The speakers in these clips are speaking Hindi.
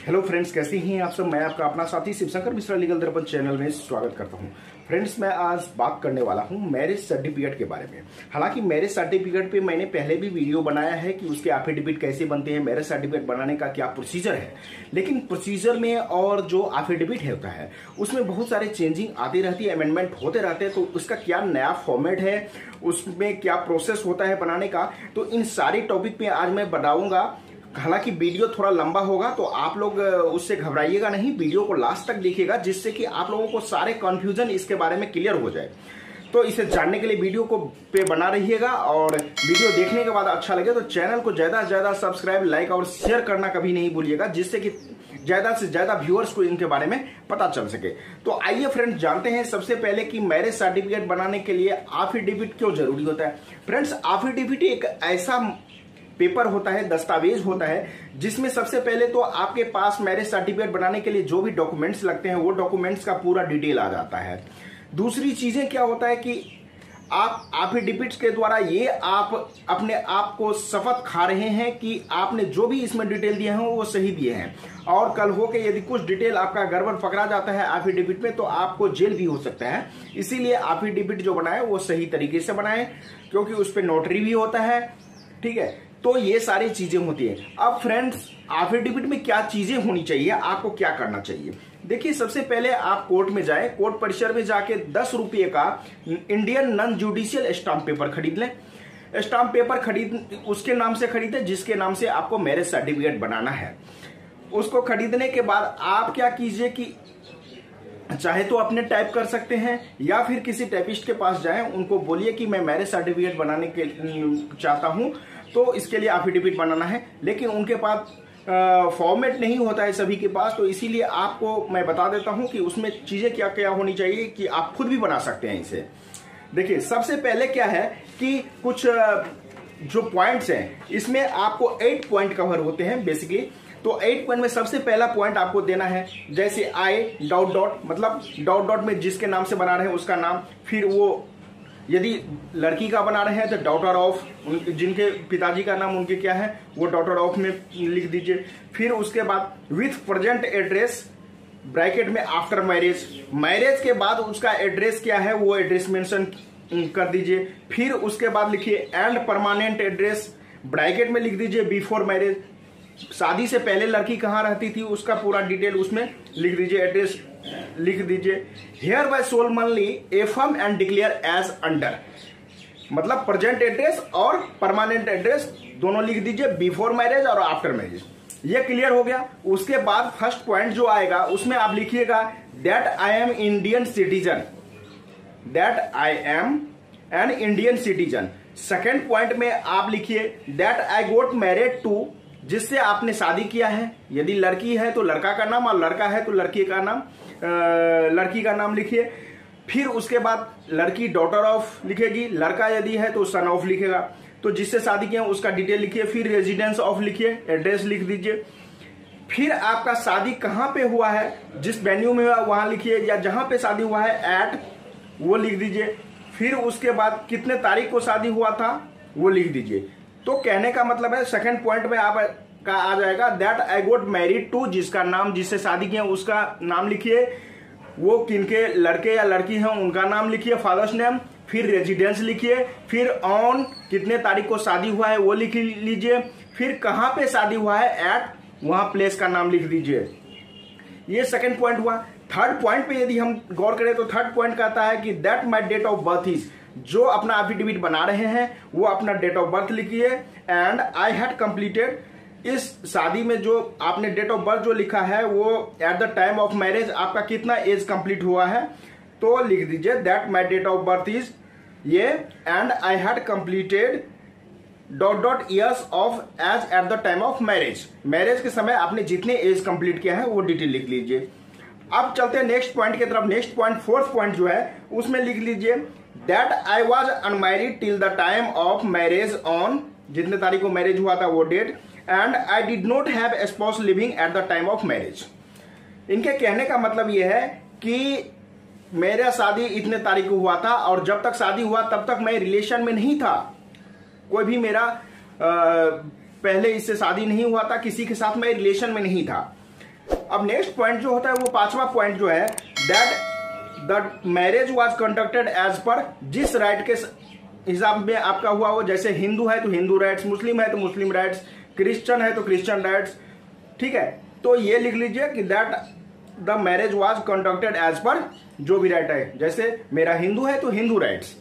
हेलो फ्रेंड्स, कैसे हैं आप सब। मैं आपका अपना साथी शिवशंकर मिश्रा लीगल दर्पण चैनल में स्वागत करता हूं। फ्रेंड्स, मैं आज बात करने वाला हूं मैरिज सर्टिफिकेट के बारे में। हालांकि मैरिज सर्टिफिकेट पे मैंने पहले भी वीडियो बनाया है कि उसके एफिडेविट कैसे बनते हैं, मैरिज सर्टिफिकेट बनाने का क्या प्रोसीजर है। लेकिन प्रोसीजर में और जो एफिडेविट होता है उसमें बहुत सारे चेंजिंग आती रहती है, अमेंडमेंट होते रहते हैं। तो उसका क्या नया फॉर्मेट है, उसमें क्या प्रोसेस होता है बनाने का, तो इन सारी टॉपिक पे आज मैं बताऊंगा। हालांकि वीडियो थोड़ा लंबा होगा तो आप लोग उससे घबराइएगा नहीं, वीडियो को लास्ट तक देखिएगा, जिससे कि आप लोगों को सारे कंफ्यूजन इसके बारे में क्लियर हो जाए। तो इसे जानने के लिए वीडियो को पे बना रहिएगा, और वीडियो देखने के बाद अच्छा लगे तो चैनल को ज्यादा से ज्यादा सब्सक्राइब, लाइक और शेयर करना कभी नहीं भूलिएगा, जिससे कि ज्यादा से ज्यादा व्यूअर्स को इनके बारे में पता चल सके। तो आइए फ्रेंड्स, जानते हैं सबसे पहले कि मैरिज सर्टिफिकेट बनाने के लिए एफिडेविट क्यों जरूरी होता है। फ्रेंड्स, एफिडेविट एक ऐसा पेपर होता है, दस्तावेज होता है, जिसमें सबसे पहले तो आपके पास मैरिज सर्टिफिकेट बनाने के लिए जो भी डॉक्यूमेंट्स लगते हैं वो डॉक्यूमेंट्स का पूरा डिटेल आ जाता है। दूसरी चीजें क्या होता है कि आप एफिडेविट्स के द्वारा ये आप अपने आप को शपथ खा रहे हैं कि आपने जो भी इसमें डिटेल दिए हैं वो सही दिए हैं, और कल हो के यदि कुछ डिटेल आपका गड़बड़ पकड़ा जाता है एफिडेविट में तो आपको जेल भी हो सकता है। इसीलिए एफिडेविट जो बनाए वो सही तरीके से बनाए, क्योंकि उस पर नोटरी भी होता है। ठीक है, तो ये सारी चीजें होती है। अब फ्रेंड्स, एफिडेविट में क्या चीजें होनी चाहिए, आपको क्या करना चाहिए। देखिए, सबसे पहले आप कोर्ट में जाएं, कोर्ट परिसर में जाके 10 रुपये का Indian non judicial stamp paper खरीद लें। स्टाम्प पेपर खरीद उसके नाम से खरीदें जिसके नाम से आपको मैरिज सर्टिफिकेट बनाना है। उसको खरीदने के बाद आप क्या कीजिए कि चाहे तो अपने टाइप कर सकते हैं, या फिर किसी टाइपिस्ट के पास जाएं, उनको बोलिए कि मैं मैरिज सर्टिफिकेट बनाने के चाहता हूं, तो इसके लिए एफिडेविट बनाना है। लेकिन उनके पास फॉर्मेट नहीं होता है सभी के पास, तो इसीलिए आपको मैं बता देता हूं कि उसमें चीजें क्या क्या होनी चाहिए कि आप खुद भी बना सकते हैं इसे। देखिए, सबसे पहले क्या है कि कुछ जो पॉइंट्स हैं, इसमें आपको 8 पॉइंट कवर होते हैं बेसिकली। तो 8 पॉइंट में सबसे पहला पॉइंट आपको देना है, जैसे आई डॉट डॉट, मतलब डॉट डॉट में जिसके नाम से बना रहे हैं उसका नाम, फिर वो यदि लड़की का बना रहे हैं तो डॉटर ऑफ, जिनके पिताजी का नाम उनके क्या है वो डॉटर ऑफ में लिख दीजिए। फिर उसके बाद विथ प्रेजेंट एड्रेस ब्रैकेट में आफ्टर मैरिज, मैरिज के बाद उसका एड्रेस क्या है वो एड्रेस मेंशन कर दीजिए। फिर उसके बाद लिखिए एंड परमानेंट एड्रेस ब्रैकेट में लिख दीजिए बिफोर मैरिज, शादी से पहले लड़की कहाँ रहती थी उसका पूरा डिटेल उसमें लिख दीजिए, एड्रेस लिख दीजिए। Here by solemnly affirm and declare as under, मतलब प्रेजेंट एड्रेस और परमानेंट एड्रेस दोनों लिख दीजिए, बिफोर मैरिज और आफ्टर मैरिज। ये क्लियर हो गया। उसके बाद फर्स्ट पॉइंट जो आएगा उसमें आप लिखिएगा that I am Indian citizen, that I am an Indian citizen. Second point में आप लिखिए that I got married to, जिससे आपने शादी किया है। यदि लड़की है तो लड़का का नाम, और लड़का है तो लड़की का नाम, लड़की का नाम लिखिए। फिर उसके बाद लड़की डॉटर ऑफ लिखेगी, लड़का यदि है तो सन ऑफ लिखेगा। तो जिससे शादी किया उसका डिटेल लिखिए। फिर रेजिडेंस ऑफ लिखिए, एड्रेस लिख दीजिए। फिर आपका शादी कहाँ पे हुआ है, जिस वेन्यू में हुआ वहां लिखिए, या जहां पे शादी हुआ है एट वो लिख दीजिए। फिर उसके बाद कितने तारीख को शादी हुआ था वो लिख दीजिए। तो कहने का मतलब है सेकंड पॉइंट में आप का आ जाएगा that I got married to, जिसका नाम, जिससे शादी किया उसका नाम लिखिए, वो किनके लड़के या लड़की हैं उनका नाम लिखिए, फादर्स नेम। फिर रेजिडेंस लिखिए, फिर ऑन कितने तारीख को शादी हुआ है वो लिख लीजिए। फिर कहाँ पे शादी हुआ है एट, वहां प्लेस का नाम लिख दीजिए। ये सेकंड पॉइंट हुआ। थर्ड पॉइंट पे यदि हम गौर करें तो थर्ड पॉइंट कहता है कि that my date of birth is, जो अपना एफिडेविट बना रहे हैं वो अपना डेट ऑफ बर्थ लिखिए। एंड आई हैड कंप्लीटेड, इस शादी में जो आपने डेट ऑफ बर्थ जो लिखा है वो at the time of marriage आपका कितना एज कंप्लीट हुआ है, तो लिख दीजिए that my date of birth is ये, and I had completed dot dot years of age at the time of marriage, marriage के समय आपने जितने एज कंप्लीट किया है वो डिटेल लिख लीजिए। अब चलते हैं नेक्स्ट पॉइंट की तरफ। नेक्स्ट पॉइंट, फोर्थ पॉइंट जो है उसमें लिख लीजिए that I was unmarried till the time of marriage on, जितने तारीख को मैरिज हुआ था वो date, and I did not have a spouse living at the time of marriage. इनके कहने का मतलब यह है कि मेरा शादी इतने तारीख को हुआ था, और जब तक शादी हुआ तब तक मैं रिलेशन में नहीं था, कोई भी मेरा पहले इससे शादी नहीं हुआ था, किसी के साथ मैं रिलेशन में नहीं था। अब नेक्स्ट पॉइंट जो होता है वो पांचवा पॉइंट जो है, that the marriage was conducted as per, जिस राइट के हिसाब में आपका हुआ वो, जैसे हिंदू है तो हिंदू राइट्स, मुस्लिम है तो मुस्लिम राइट्स, क्रिश्चियन है तो क्रिश्चियन राइट्स, ठीक है। तो ये लिख लीजिए कि that the marriage was conducted as per जो भी राइट है, जैसे मेरा हिंदू है तो हिंदू राइट्स।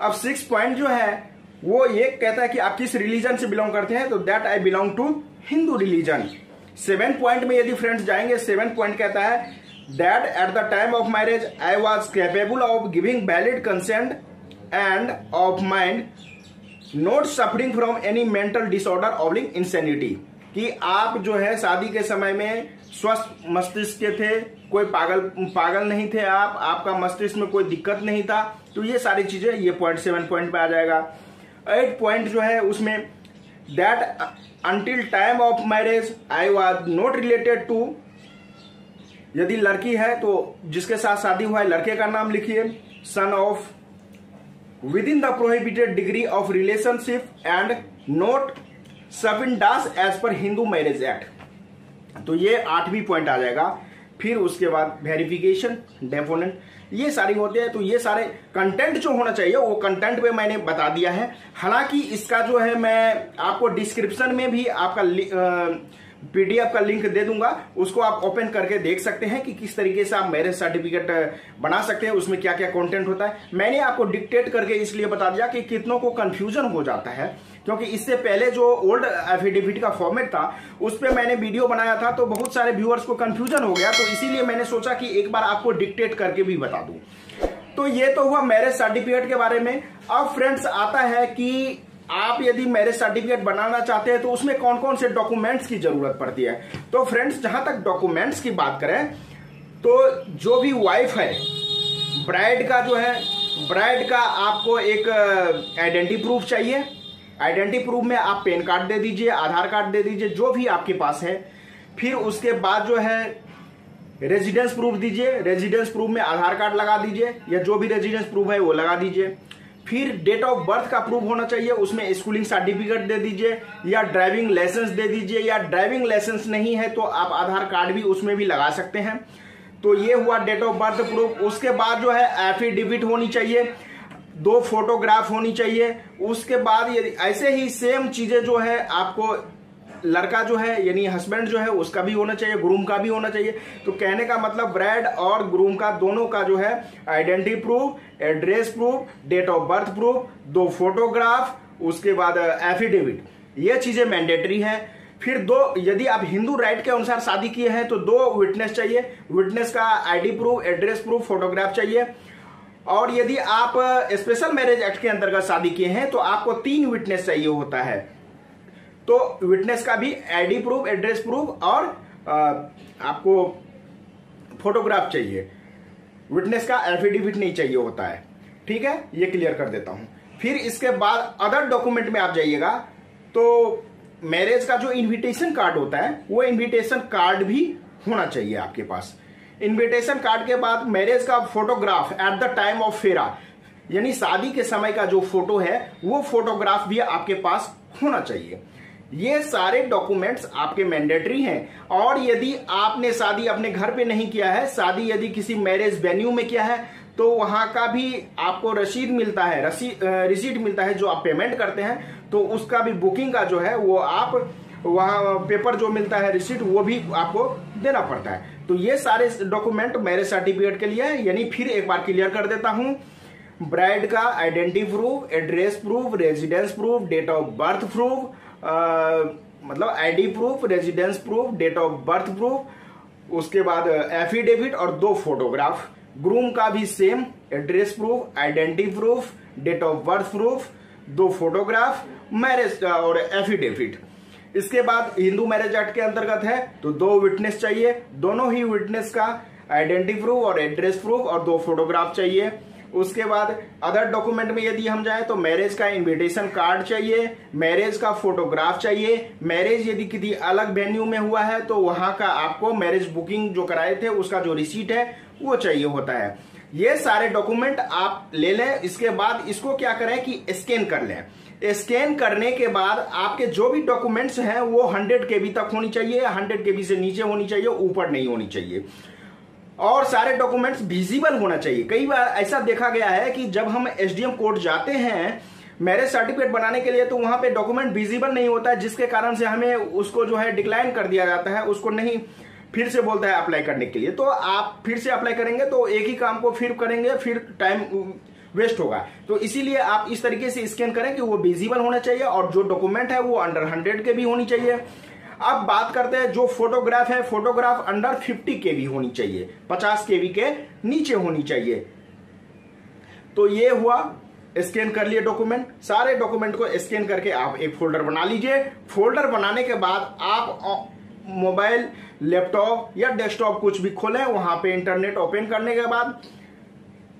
अब 6 पॉइंट जो है वो ये कहता है कि आप किस रिलीजन से बिलोंग करते हैं, तो that I belong to Hindu religion. 7 point में यदि फ्रेंड्स जाएंगे, 7 पॉइंट कहता है that at the time of marriage I was capable of giving valid consent and of mind, not suffering from any mental disorder ऑब्लिंग इंसेनिटी, कि आप जो है शादी के समय में स्वस्थ मस्तिष्क के थे, कोई पागल नहीं थे, आपका मस्तिष्क में कोई दिक्कत नहीं था। तो ये सारी चीजें ये पॉइंट 7 पॉइंट पे आ जाएगा। 8 पॉइंट जो है उसमें that until time of marriage I was not related to, यदि लड़की है तो जिसके साथ शादी हुआ है लड़के का नाम लिखिए, son of, with in the prohibited degree of relationship and not sapindas as per Hindu marriage act. तो ये 8वीं पॉइंट आ जाएगा। फिर उसके बाद वेरिफिकेशन, डेपोनेंट, ये सारी होते हैं। तो ये सारे कंटेंट जो होना चाहिए वो कंटेंट पे मैंने बता दिया है। हालांकि इसका जो है मैं आपको डिस्क्रिप्शन में भी आपका पीडीएफ का लिंक दे दूंगा, उसको आप ओपन करके देख सकते हैं कि किस तरीके से आप मैरिज सर्टिफिकेट बना सकते हैं, उसमें क्या क्या कंटेंट होता है। मैंने आपको डिक्टेट करके इसलिए बता दिया कि कितनों को कंफ्यूजन हो जाता है, क्योंकि इससे पहले जो ओल्ड एफिडेविट का फॉर्मेट था उस पर मैंने वीडियो बनाया था तो बहुत सारे व्यूअर्स को कंफ्यूजन हो गया, तो इसीलिए मैंने सोचा कि एक बार आपको डिक्टेट करके भी बता दूं। तो ये तो हुआ मैरिज सर्टिफिकेट के बारे में। अब फ्रेंड्स आता है कि आप यदि मैरिज सर्टिफिकेट बनाना चाहते हैं तो उसमें कौन कौन से डॉक्यूमेंट्स की जरूरत पड़ती है। तो फ्रेंड्स जहां तक डॉक्यूमेंट्स की बात करें तो जो भी वाइफ है, ब्राइड का जो है, ब्राइड का आपको एक आइडेंटिटी प्रूफ चाहिए। आइडेंटिटी प्रूफ में आप पैन कार्ड दे दीजिए, आधार कार्ड दे दीजिए, जो भी आपके पास है। फिर उसके बाद जो है रेजिडेंस प्रूफ दीजिए, रेजिडेंस प्रूफ में आधार कार्ड लगा दीजिए या जो भी रेजिडेंस प्रूफ है वो लगा दीजिए। फिर डेट ऑफ बर्थ का प्रूफ होना चाहिए, उसमें स्कूलिंग सर्टिफिकेट दे दीजिए या ड्राइविंग लाइसेंस दे दीजिए, या ड्राइविंग लाइसेंस नहीं है तो आप आधार कार्ड भी उसमें भी लगा सकते हैं। तो ये हुआ डेट ऑफ बर्थ प्रूफ। उसके बाद जो है एफिडेविट होनी चाहिए, 2 फोटोग्राफ होनी चाहिए। उसके बाद यदि ऐसे ही सेम चीजें जो है आपको लड़का जो है यानी हस्बैंड जो है उसका भी होना चाहिए, ग्रूम का भी होना चाहिए। तो कहने का मतलब ब्राइड और ग्रूम का दोनों का जो है identity proof, address proof, date of birth proof, 2 photograph, उसके बाद एफिडेविट, ये चीजें मैंडेटरी है। फिर 2, यदि आप हिंदू राइट के अनुसार शादी किए हैं तो 2 विटनेस चाहिए, विटनेस का ID proof, address proof, photograph चाहिए। और यदि आप स्पेशल मैरिज एक्ट के अंतर्गत शादी किए हैं तो आपको 3 विटनेस चाहिए होता है। तो विटनेस का भी आईडी प्रूफ, एड्रेस प्रूफ और आपको फोटोग्राफ चाहिए। विटनेस का एफिडेविट नहीं चाहिए होता है, ठीक है, ये क्लियर कर देता हूं। फिर इसके बाद अदर डॉक्यूमेंट में आप जाइएगा तो मैरिज का जो इनविटेशन कार्ड होता है वो इनविटेशन कार्ड भी होना चाहिए आपके पास। इनविटेशन कार्ड के बाद मैरिज का photograph eight the time of फेरा, यानी शादी के समय का जो फोटो है वो फोटोग्राफ भी आपके पास होना चाहिए। ये सारे डॉक्यूमेंट्स आपके मैंडेटरी हैं। और यदि आपने शादी अपने घर पे नहीं किया है, शादी यदि किसी मैरिज वेन्यू में किया है तो वहां का भी आपको रसीद मिलता है, रिसीट मिलता है जो आप पेमेंट करते हैं, तो उसका भी बुकिंग का जो है वो आप वहां पेपर जो मिलता है रिसीट वो भी आपको देना पड़ता है। तो ये सारे डॉक्यूमेंट मैरिज सर्टिफिकेट के लिए है। यानी फिर एक बार क्लियर कर देता हूं, ब्राइड का identity proof, address proof, residence proof, date of birth proof, मतलब ID proof, residence proof, date of birth proof, उसके बाद एफिडेविट और 2 फोटोग्राफ। ग्रूम का भी same, address proof, identity proof, date of birth proof, 2 photograph, marriage और एफिडेविट। इसके बाद हिंदू मैरिज एक्ट के अंतर्गत है तो 2 विटनेस चाहिए, दोनों ही विटनेस का आइडेंटिटी प्रूफ और एड्रेस प्रूफ और 2 फोटोग्राफ चाहिए। उसके बाद अदर डॉक्यूमेंट में यदि हम जाएं तो मैरिज का इनविटेशन कार्ड चाहिए, मैरिज का फोटोग्राफ चाहिए। मैरिज यदि किसी अलग वेन्यू में हुआ है तो वहां का आपको मैरिज बुकिंग जो कराए थे उसका जो रिसीट है वो चाहिए होता है। ये सारे डॉक्यूमेंट आप ले लें। इसके बाद इसको क्या करें कि स्कैन कर लें। स्कैन करने के बाद आपके जो भी डॉक्यूमेंट्स हैं वो 100 KB तक होनी चाहिए, 100 KB से नीचे होनी चाहिए, ऊपर नहीं होनी चाहिए, और सारे डॉक्यूमेंट्स विजिबल होना चाहिए। कई बार ऐसा देखा गया है कि जब हम SDM कोर्ट जाते हैं मैरिज सर्टिफिकेट बनाने के लिए तो वहां पे डॉक्यूमेंट विजिबल नहीं होता है, जिसके कारण से हमें उसको जो है डिक्लाइन कर दिया जाता है, उसको नहीं फिर से बोलता है अप्लाई करने के लिए। तो आप फिर से अप्लाई करेंगे तो एक ही काम को फिर करेंगे, फिर टाइम वेस्ट होगा। तो इसीलिए आप इस तरीके से स्कैन करें कि वो विजिबल होना चाहिए और जो डॉक्यूमेंट है वो अंडर 100 KB होनी चाहिए। अब बात करते हैं जो फोटोग्राफ है, फोटोग्राफ अंडर 50 KB होनी चाहिए, 50 KB के नीचे होनी चाहिए। तो ये हुआ, स्कैन कर लिए डॉक्यूमेंट। सारे डॉक्यूमेंट को स्कैन करके आप एक फोल्डर बना लीजिए। फोल्डर बनाने के बाद आप मोबाइल, लैपटॉप या डेस्कटॉप कुछ भी खोलें, वहां पे इंटरनेट ओपन करने के बाद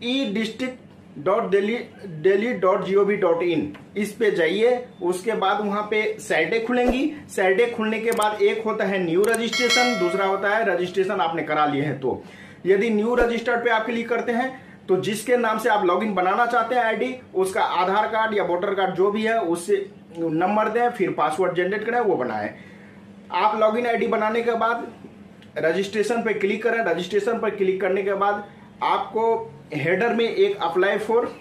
edistrict.delhi.gov.in इस पे जाइए। उसके बाद वहां पे साइटें खुलेंगी। साइटें खुलने के बाद एक होता है न्यू रजिस्ट्रेशन, दूसरा होता है रजिस्ट्रेशन आपने करा लिए हैं तो। यदि न्यू रजिस्टर्ड पे आप क्लिक करते हैं तो जिसके नाम से आप लॉगिन बनाना चाहते हैं आईडी, उसका आधार कार्ड या वोटर कार्ड जो भी है उससे नंबर दें, फिर पासवर्ड जनरेट करें, वो बनाएं। आप लॉगिन आईडी बनाने के बाद रजिस्ट्रेशन पे क्लिक करें। रजिस्ट्रेशन पर क्लिक करने के बाद आपको हेडर में एक अप्लाई फॉर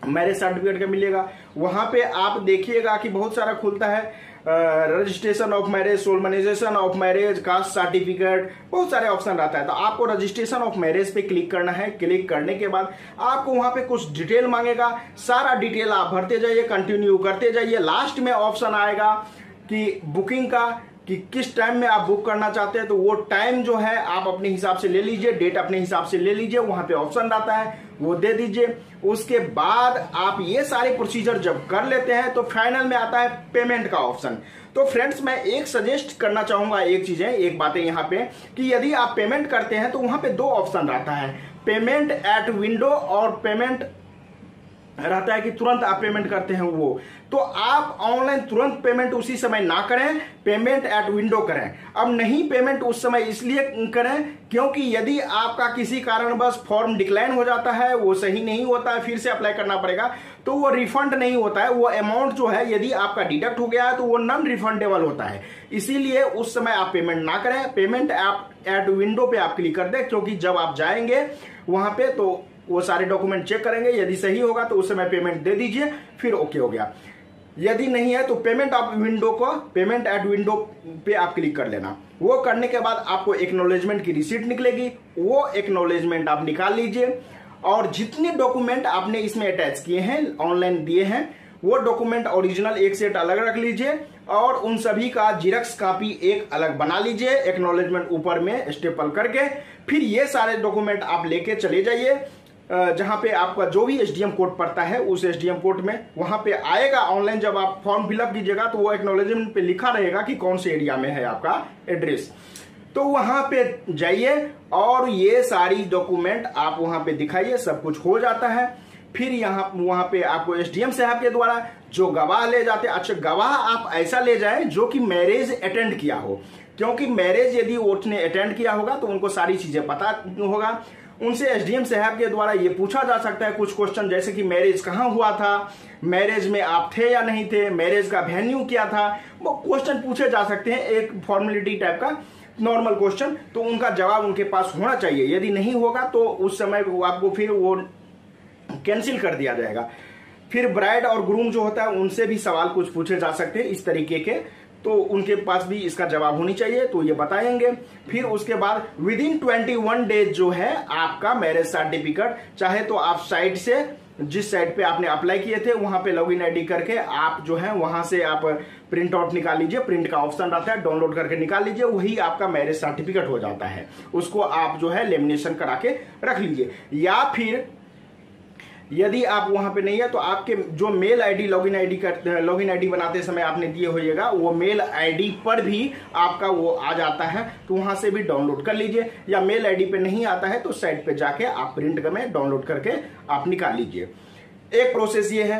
मैरिज सर्टिफिकेट का मिलेगा। वहां पे आप देखिएगा कि बहुत सारा खुलता है, registration of marriage, solemnization of marriage, caste certificate, बहुत सारे ऑप्शन रहता है। तो आपको रजिस्ट्रेशन ऑफ मैरिज पे क्लिक करना है। क्लिक करने के बाद आपको वहां पे कुछ डिटेल मांगेगा, सारा डिटेल आप भरते जाइए, कंटिन्यू करते जाइए। लास्ट में ऑप्शन आएगा कि बुकिंग का, कि किस टाइम में आप बुक करना चाहते हैं, तो वो टाइम जो है आप अपने हिसाब से ले लीजिए, डेट अपने हिसाब से ले लीजिए, वहां पे ऑप्शन आता है वो दे दीजिए। उसके बाद आप ये सारे प्रोसीजर जब कर लेते हैं तो फाइनल में आता है पेमेंट का ऑप्शन। तो फ्रेंड्स मैं एक सजेस्ट करना चाहूंगा, एक बातें यहाँ पे, कि यदि आप पेमेंट करते हैं तो वहां पे दो ऑप्शन रहता है, पेमेंट एट विंडो और पेमेंट रहता है कि तुरंत आप पेमेंट करते हैं वो। तो आप ऑनलाइन तुरंत पेमेंट उसी समय ना करें, पेमेंट एट विंडो करें। अब नहीं पेमेंट उस समय इसलिए करें क्योंकि यदि आपका किसी कारणवश फॉर्म डिक्लाइन हो जाता है, वो सही नहीं होता है, फिर से अप्लाई करना पड़ेगा, तो वो रिफंड नहीं होता है। वो अमाउंट जो है यदि आपका डिडक्ट हो गया है तो वो नॉन रिफंडेबल होता है। इसीलिए उस समय आप पेमेंट ना करें, पेमेंट एट विंडो पे आप क्लिक कर दें, क्योंकि जब आप जाएंगे वहां पे तो वो सारे डॉक्यूमेंट चेक करेंगे, यदि सही होगा तो उस समय पेमेंट दे दीजिए, फिर ओके हो गया। यदि नहीं है तो पेमेंट एट विंडो पे आप क्लिक कर लेना। वो करने के बाद आपको एक्नॉलेजमेंट की रिसीट निकलेगी, वो एक्नॉलेजमेंट आप निकाल लीजिए और जितने डॉक्यूमेंट आपने इसमें अटैच किए हैं, ऑनलाइन दिए हैं, वो डॉक्यूमेंट ओरिजिनल एक सेट अलग रख लीजिए और उन सभी का जिरक्स कॉपी एक अलग बना लीजिए, एक्नॉलेजमेंट ऊपर में स्टेपल करके। फिर ये सारे डॉक्यूमेंट आप लेके चले जाइए जहां पे आपका जो भी SDM कोड पड़ता है, उस SDM कोड में वहां पे आएगा। ऑनलाइन जब आप फॉर्म फिलअप कीजिएगा तो वो एक्नॉलेजमेंट पे लिखा रहेगा कि कौन से एरिया में है आपका एड्रेस, तो वहां पे जाइए और ये सारी डॉक्यूमेंट आप वहां पे दिखाइए, सब कुछ हो जाता है। फिर वहां पे आपको SDM साहब के द्वारा जो गवाह ले जाते हैं, अच्छा गवाह आप ऐसा ले जाएं जो कि मैरिज अटेंड किया हो, क्योंकि मैरिज यदि उसने अटेंड किया होगा तो उनको सारी चीजें पता होगा। उनसे SDM साहब के द्वारा ये पूछा जा सकता है कुछ क्वेश्चन, जैसे कि मैरिज कहाँ हुआ था, मैरिज में आप थे या नहीं थे, मैरिज का वेन्यू क्या था, वो क्वेश्चन पूछे जा सकते हैं, एक फॉर्मेलिटी टाइप का नॉर्मल क्वेश्चन। तो उनका जवाब उनके पास होना चाहिए। यदि नहीं होगा तो उस समय आपको फिर वो कैंसिल कर दिया जाएगा। फिर ब्राइड और ग्रूम जो होता है उनसे भी सवाल कुछ पूछे जा सकते हैं इस तरीके के, तो उनके पास भी इसका जवाब होनी चाहिए, तो ये बताएंगे। फिर उसके बाद विदिन 21 डेज जो है आपका मैरिज सर्टिफिकेट, चाहे तो आप साइट से, जिस साइट पे आपने अप्लाई किए थे वहां पे लॉगिन आईडी करके आप जो है वहां से आप प्रिंट आउट निकाल लीजिए, प्रिंट का ऑप्शन रहता है, डाउनलोड करके निकाल लीजिए, वही आपका मैरिज सर्टिफिकेट हो जाता है। उसको आप जो है लेमिनेशन करा के रख लीजिए। या फिर यदि आप वहां पे नहीं है तो आपके जो मेल आईडी लॉगिन आईडी बनाते समय आपने दिए होइएगा, वो मेल आईडी पर भी आपका वो आ जाता है, तो वहां से भी डाउनलोड कर लीजिए। या मेल आईडी पे नहीं आता है तो साइट पे जाके आप प्रिंट में डाउनलोड करके आप निकाल लीजिए। एक प्रोसेस ये है।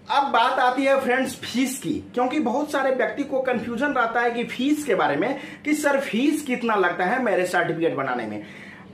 अब बात आती है फ्रेंड्स फीस की, क्योंकि बहुत सारे व्यक्ति को कंफ्यूजन रहता है कि फीस के बारे में, कि सर फीस कितना लगता है मैरिज सर्टिफिकेट बनाने में।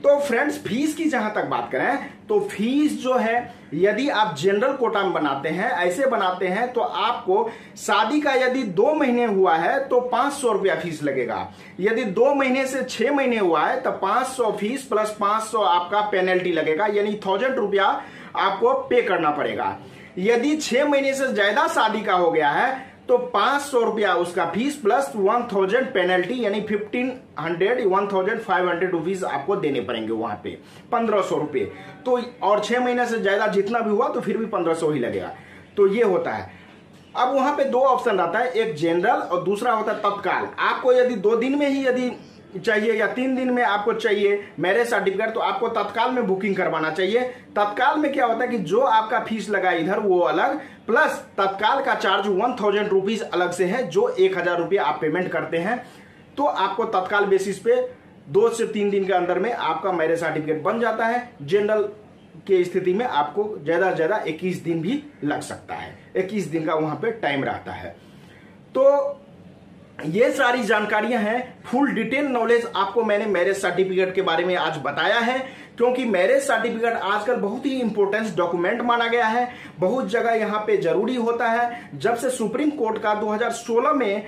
तो फ्रेंड्स फीस की जहां तक बात करें तो फीस जो है यदि आप जनरल कोटा में बनाते हैं, ऐसे बनाते हैं तो आपको शादी का यदि 2 महीने हुआ है तो 500 रुपया फीस लगेगा। यदि 2 महीने से 6 महीने हुआ है तो 500 फीस प्लस 500 आपका पेनल्टी लगेगा, यानी 1000 रुपया आपको पे करना पड़ेगा। यदि 6 महीने से ज्यादा शादी का हो गया है तो 500 रुपया उसका फीस प्लस 1000 पेनल्टी, यानी 1500 रुपीज आपको देने पड़ेंगे वहां पे, 1500 रुपये। तो और 6 महीने से ज्यादा जितना भी हुआ तो फिर भी 1500 ही लगेगा। तो ये होता है। अब वहां पे 2 ऑप्शन रहता है, एक जनरल और दूसरा होता है तत्काल। आपको यदि 2 दिन में ही यदि चाहिए या 3 दिन में आपको चाहिए मैरिज सर्टिफिकेट तो आपको तत्काल में बुकिंग करवाना चाहिए। तत्काल में क्या होता है कि जो आपका फीस लगा इधर वो अलग, प्लस तत्काल का चार्ज 1000 रुपीज अलग से है, जो 1000 रुपया आप पेमेंट करते हैं। तो आपको तत्काल बेसिस पे 2 से 3 दिन के अंदर में आपका मैरिज सर्टिफिकेट बन जाता है। जनरल की स्थिति में आपको ज्यादा से ज्यादा 21 दिन भी लग सकता है, 21 दिन का वहां पे टाइम रहता है। तो ये सारी जानकारियां हैं, फुल डिटेल नॉलेज आपको मैंने मैरिज सर्टिफिकेट के बारे में आज बताया है, क्योंकि मैरिज सर्टिफिकेट आजकल बहुत ही इंपॉर्टेंट डॉक्यूमेंट माना गया है। बहुत जगह यहाँ पे जरूरी होता है। जब से सुप्रीम कोर्ट का 2016 में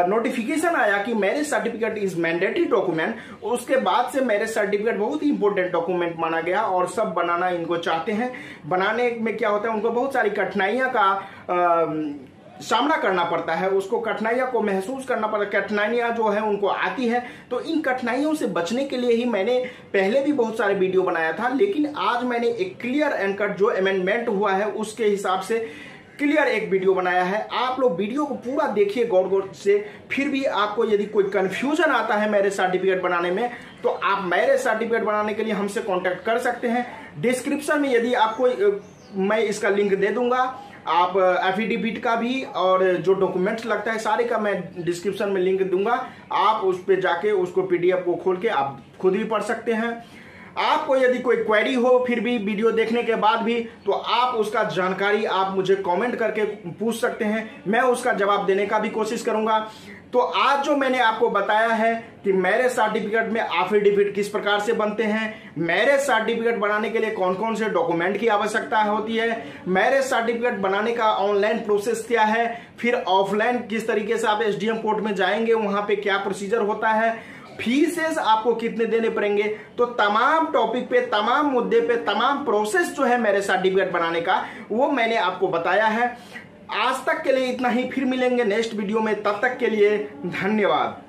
नोटिफिकेशन आया कि marriage certificate is mandatory document, उसके बाद से मैरिज सर्टिफिकेट बहुत ही इंपॉर्टेंट डॉक्यूमेंट माना गया और सब बनाना इनको चाहते हैं। बनाने में क्या होता है, उनको बहुत सारी कठिनाइयां का सामना करना पड़ता है, उसको कठिनाइयों को महसूस करना पड़ता है, कठिनाइयां जो है उनको आती है। तो इन कठिनाइयों से बचने के लिए ही मैंने पहले भी बहुत सारे वीडियो बनाया था, लेकिन आज मैंने एक क्लियर एंड कट जो अमेंडमेंट हुआ है उसके हिसाब से क्लियर एक वीडियो बनाया है। आप लोग वीडियो को पूरा देखिए गौर से। फिर भी आपको यदि कोई कंफ्यूजन आता है मैरिज सर्टिफिकेट बनाने में तो आप मैरिज सर्टिफिकेट बनाने के लिए हमसे कांटेक्ट कर सकते हैं। डिस्क्रिप्शन में यदि आपको मैं इसका लिंक दे दूंगा, आप एफिडेविट का भी और जो डॉक्यूमेंट्स लगता है सारे का मैं डिस्क्रिप्शन में लिंक दूंगा। आप उस पे जाके उसको पीडीएफ को खोल के आप खुद भी पढ़ सकते हैं। आपको यदि कोई क्वेरी हो फिर भी वीडियो देखने के बाद भी, तो आप उसका जानकारी आप मुझे कमेंट करके पूछ सकते हैं, मैं उसका जवाब देने का भी कोशिश करूंगा। तो आज जो मैंने आपको बताया है कि मैरिज सर्टिफिकेट में एफिडेविट किस प्रकार से बनते हैं, मैरिज सर्टिफिकेट बनाने के लिए कौन कौन से डॉक्यूमेंट की आवश्यकता होती है, मैरिज सर्टिफिकेट बनाने का ऑनलाइन प्रोसेस क्या है, फिर ऑफलाइन किस तरीके से आप एसडीएम कोर्ट में जाएंगे, वहां पे क्या प्रोसीजर होता है, फीसेस आपको कितने देने पड़ेंगे, तो तमाम टॉपिक पे, तमाम मुद्दे पे, तमाम प्रोसेस जो है मैरिज सर्टिफिकेट बनाने का वो मैंने आपको बताया है। आज तक के लिए इतना ही, फिर मिलेंगे नेक्स्ट वीडियो में, तब तक के लिए धन्यवाद।